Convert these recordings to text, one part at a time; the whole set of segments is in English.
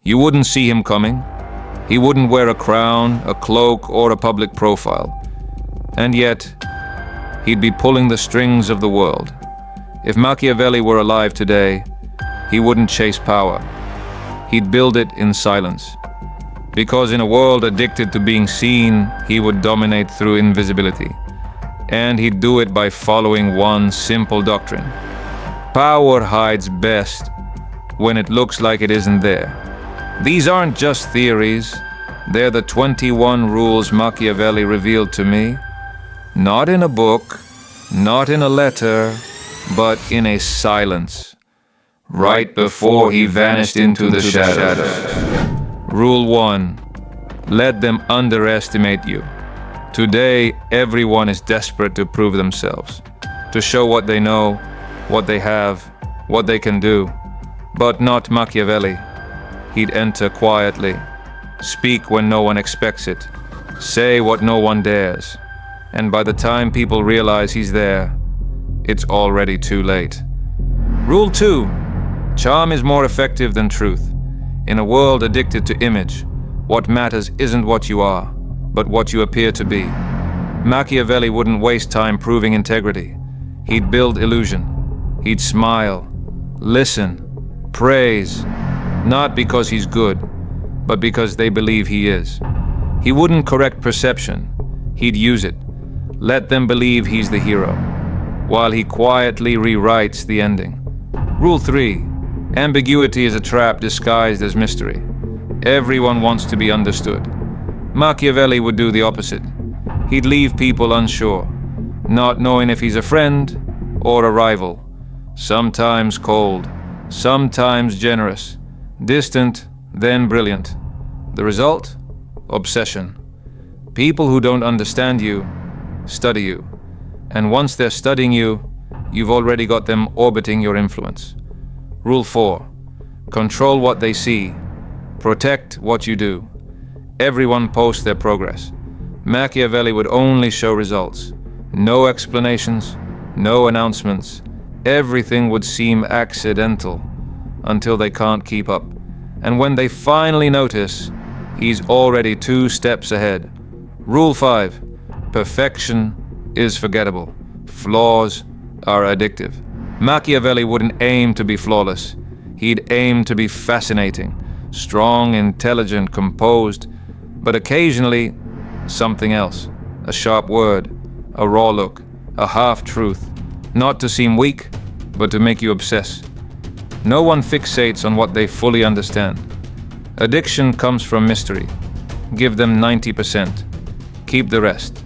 You wouldn't see him coming. He wouldn't wear a crown, a cloak, or a public profile. And yet, he'd be pulling the strings of the world. If Machiavelli were alive today, he wouldn't chase power. He'd build it in silence. Because in a world addicted to being seen, he would dominate through invisibility. And he'd do it by following one simple doctrine. Power hides best when it looks like it isn't there. These aren't just theories. They're the 21 rules Machiavelli revealed to me. Not in a book, not in a letter, but in a silence. Right before he vanished into the shadows. Rule 1. Let them underestimate you. Today, everyone is desperate to prove themselves, to show what they know, what they have, what they can do. But not Machiavelli. He'd enter quietly, speak when no one expects it, say what no one dares. And by the time people realize he's there, it's already too late. Rule 2. Charm is more effective than truth. In a world addicted to image, what matters isn't what you are, but what you appear to be. Machiavelli wouldn't waste time proving integrity. He'd build illusion. He'd smile, listen, praise, not because he's good, but because they believe he is. He wouldn't correct perception. He'd use it. Let them believe he's the hero, while he quietly rewrites the ending. Rule 3. Ambiguity is a trap disguised as mystery. Everyone wants to be understood. Machiavelli would do the opposite. He'd leave people unsure, not knowing if he's a friend or a rival. Sometimes cold, sometimes generous, distant, then brilliant. The result? Obsession. People who don't understand you study you. And once they're studying you, you've already got them orbiting your influence. Rule 4. Control what they see. Protect what you do. Everyone posts their progress. Machiavelli would only show results. No explanations, no announcements. Everything would seem accidental until they can't keep up. And when they finally notice, he's already 2 steps ahead. Rule 5. Perfection is forgettable. Flaws are addictive. Machiavelli wouldn't aim to be flawless. He'd aim to be fascinating, strong, intelligent, composed, but occasionally something else. A sharp word, a raw look, a half-truth. Not to seem weak, but to make you obsess. No one fixates on what they fully understand. Addiction comes from mystery. Give them 90%. Keep the rest.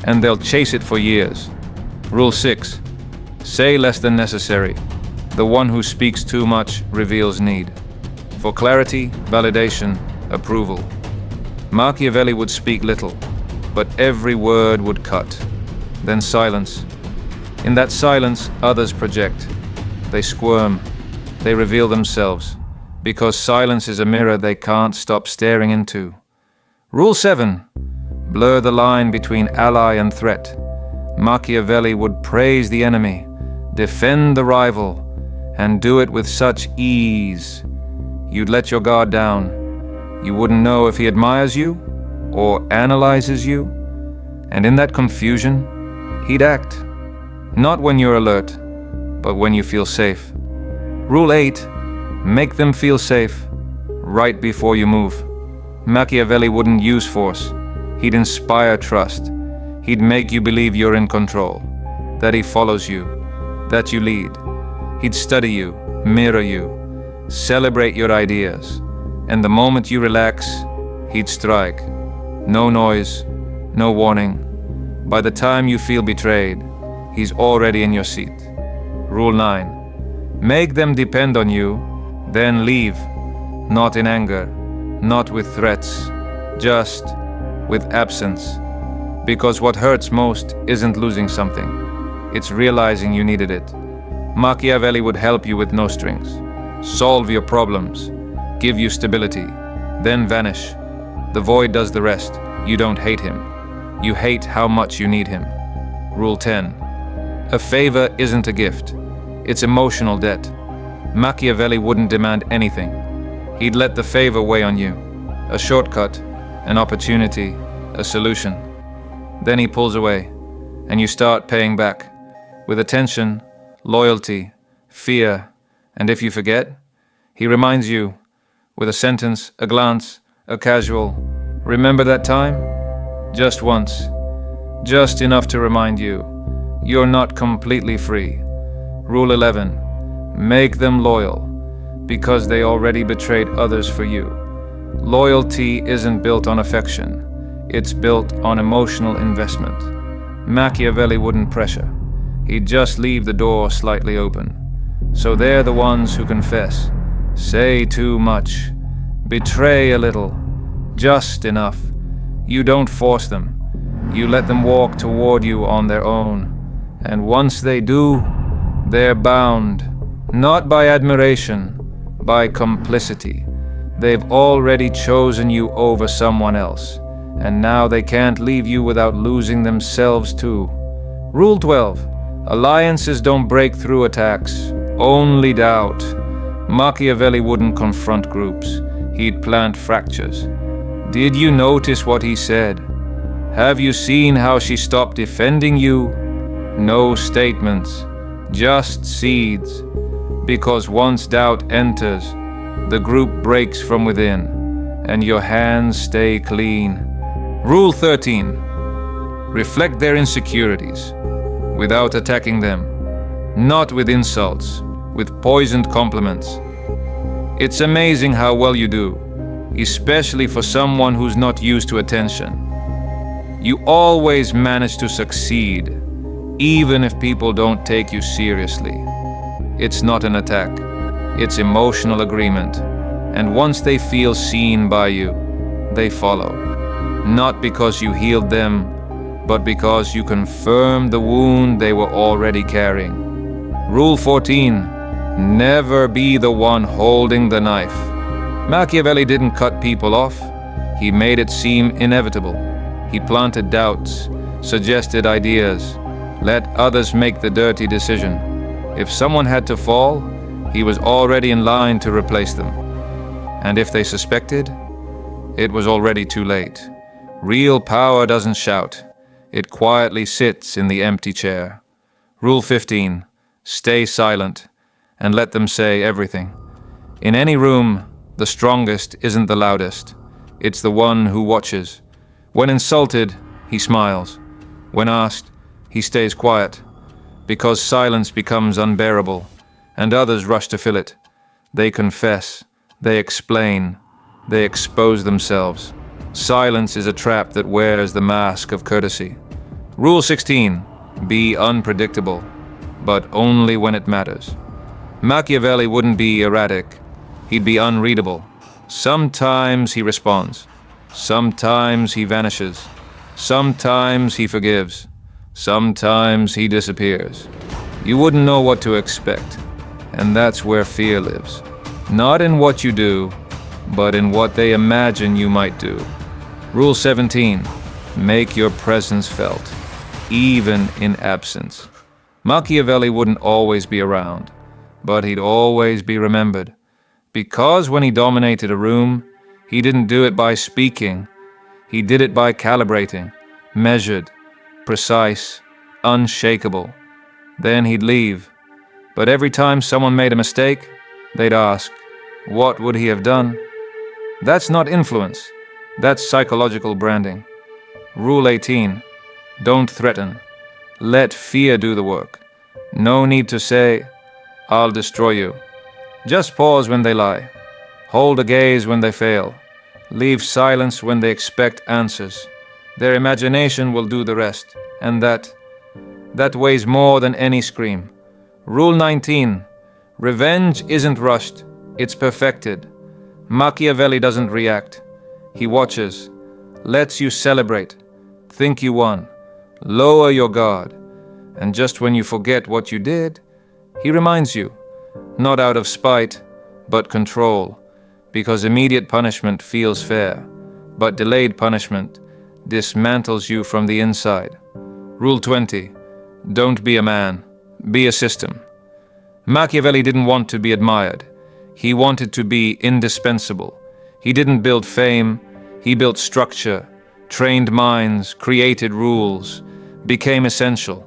And they'll chase it for years. Rule 6. Say less than necessary. The one who speaks too much reveals need. For clarity, validation, approval. Machiavelli would speak little, but every word would cut. Then silence. In that silence, others project. They squirm. They reveal themselves. Because silence is a mirror they can't stop staring into. Rule 7. Blur the line between ally and threat. Machiavelli would praise the enemy, defend the rival, and do it with such ease. You'd let your guard down. You wouldn't know if he admires you or analyzes you. And in that confusion, he'd act. Not when you're alert, but when you feel safe. Rule 8. Make them feel safe right before you move. Machiavelli wouldn't use force. He'd inspire trust. He'd make you believe you're in control, that he follows you, that you lead. He'd study you, mirror you, celebrate your ideas. And the moment you relax, he'd strike. No noise, no warning. By the time you feel betrayed, he's already in your seat. Rule 9. Make them depend on you, then leave. Not in anger, not with threats, just with absence. Because what hurts most isn't losing something. It's realizing you needed it. Machiavelli would help you with no strings. Solve your problems. Give you stability. Then vanish. The void does the rest. You don't hate him. You hate how much you need him. Rule 10. A favor isn't a gift. It's emotional debt. Machiavelli wouldn't demand anything. He'd let the favor weigh on you. A shortcut, an opportunity, a solution. Then he pulls away, and you start paying back. With attention, loyalty, fear, and if you forget, he reminds you, with a sentence, a glance, a casual, "Remember that time?" Just once. Just enough to remind you, you're not completely free. Rule 11. Make them loyal, because they already betrayed others for you. Loyalty isn't built on affection. It's built on emotional investment. Machiavelli wouldn't pressure. He'd just leave the door slightly open. So they're the ones who confess, say too much, betray a little, just enough. You don't force them. You let them walk toward you on their own. And once they do, they're bound, not by admiration, by complicity. They've already chosen you over someone else, and now they can't leave you without losing themselves too. Rule 12. Alliances don't break through attacks, only doubt. Machiavelli wouldn't confront groups. He'd plant fractures. Did you notice what he said? Have you seen how she stopped defending you? No statements, just seeds. Because once doubt enters, the group breaks from within, and your hands stay clean. Rule 13. Reflect their insecurities, without attacking them. Not with insults, with poisoned compliments. It's amazing how well you do, especially for someone who's not used to attention. You always manage to succeed, even if people don't take you seriously. It's not an attack, it's emotional agreement. And once they feel seen by you, they follow. Not because you healed them, but because you confirmed the wound they were already carrying. Rule 14. Never be the one holding the knife. Machiavelli didn't cut people off. He made it seem inevitable. He planted doubts, suggested ideas, let others make the dirty decision. If someone had to fall, he was already in line to replace them. And if they suspected, it was already too late. Real power doesn't shout. It quietly sits in the empty chair. Rule 15. Stay silent and let them say everything. In any room, the strongest isn't the loudest. It's the one who watches. When insulted, he smiles. When asked, he stays quiet. Because silence becomes unbearable, and others rush to fill it. They confess, they explain, they expose themselves. Silence is a trap that wears the mask of courtesy. Rule 16. Be unpredictable, but only when it matters. Machiavelli wouldn't be erratic. He'd be unreadable. Sometimes he responds. Sometimes he vanishes. Sometimes he forgives. Sometimes he disappears. You wouldn't know what to expect. And that's where fear lives. Not in what you do, but in what they imagine you might do. Rule 17. Make your presence felt, even in absence. Machiavelli wouldn't always be around, but he'd always be remembered. Because when he dominated a room, he didn't do it by speaking. He did it by calibrating, measured, precise, unshakable. Then he'd leave. But every time someone made a mistake, they'd ask, what would he have done? That's not influence. That's psychological branding. Rule 18. Don't threaten. Let fear do the work. No need to say, I'll destroy you. Just pause when they lie. Hold a gaze when they fail. Leave silence when they expect answers. Their imagination will do the rest, and that weighs more than any scream. Rule 19. Revenge isn't rushed, it's perfected. Machiavelli doesn't react. He watches, lets you celebrate, think you won, lower your guard, and just when you forget what you did, he reminds you, not out of spite, but control, because immediate punishment feels fair, but delayed punishment dismantles you from the inside. Rule 20. Don't be a man, be a system. Machiavelli didn't want to be admired. He wanted to be indispensable. He didn't build fame, he built structure, trained minds, created rules, became essential.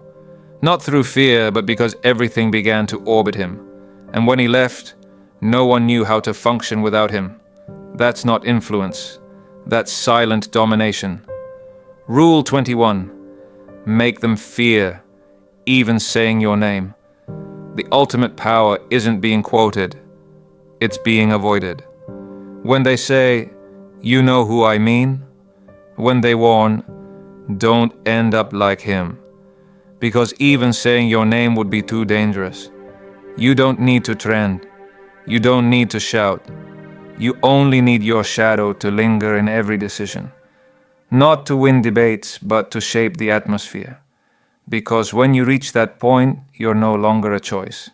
Not through fear, but because everything began to orbit him. And when he left, no one knew how to function without him. That's not influence. That's silent domination. Rule 21. Make them fear, even saying your name. The ultimate power isn't being quoted. It's being avoided. When they say, "You know who I mean?" When they warn, "Don't end up like him." Because even saying your name would be too dangerous. You don't need to trend. You don't need to shout. You only need your shadow to linger in every decision. Not to win debates, but to shape the atmosphere. Because when you reach that point, you're no longer a choice.